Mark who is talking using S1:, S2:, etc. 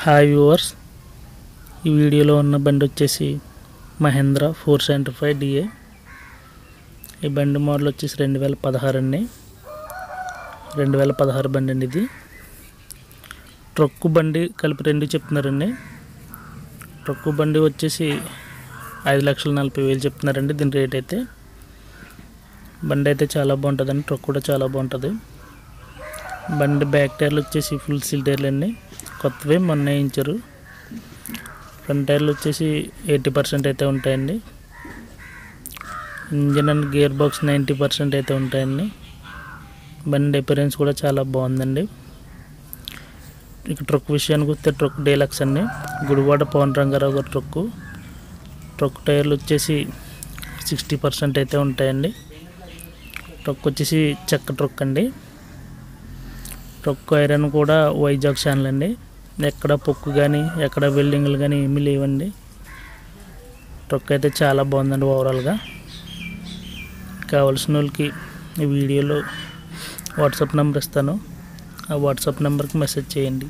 S1: Hi viewers, ఈ వీడియోలో ఉన్న బండి వచ్చేసి మహీంద్రా 475 DA. ఈ బండి మోడల్ వచ్చేసి 2016 అండి. 2016 బండి అండి ఇది. ట్రక్కు బండి కలిపి రెండు చెప్తున్నారండి. ట్రక్కు బండి వచ్చేసి 5,40,000 చెప్తున్నారండి దీని రేట్ అయితే. బండి అయితే చాలా బాగుంటుందండి, ట్రక్ కూడా చాలా బాగుంటుంది. బండి బ్యాక్ టైర్లు వచ్చేసి ఫుల్ సీల్ టైర్లు అండి, కొత్తవే మొన్న వేయించారు. ఫ్రంట్ టైర్లు వచ్చేసి 80% అయితే ఉంటాయండి. ఇంజన్ అండ్ గేర్ బాక్స్ 90% అయితే ఉంటాయండి. బండి అపిరెన్స్ కూడా చాలా బాగుందండి. ఇక ట్రక్ విషయానికి వస్తే ట్రక్ డీలక్స్ అండి, గుడివాడ పవన్ రంగారావు గారి ట్రక్కు. ట్రక్ టైర్లు వచ్చేసి 60% అయితే ఉంటాయండి. ట్రక్ వచ్చేసి చెక్క ట్రక్ అండి. ట్రక్ ఐరన్ కూడా వైజాగ్ ఛానల్ అండి. ఎక్కడ పొక్కు కానీ ఎక్కడ వెల్డింగ్లు కానీ ఏమీ లేవండి. ట్రక్ అయితే చాలా బాగుందండి ఓవరాల్గా. కావాల్సిన వాళ్ళకి ఈ వీడియోలో వాట్సాప్ నెంబర్ ఇస్తాను, ఆ వాట్సాప్ నెంబర్కి మెసేజ్ చేయండి.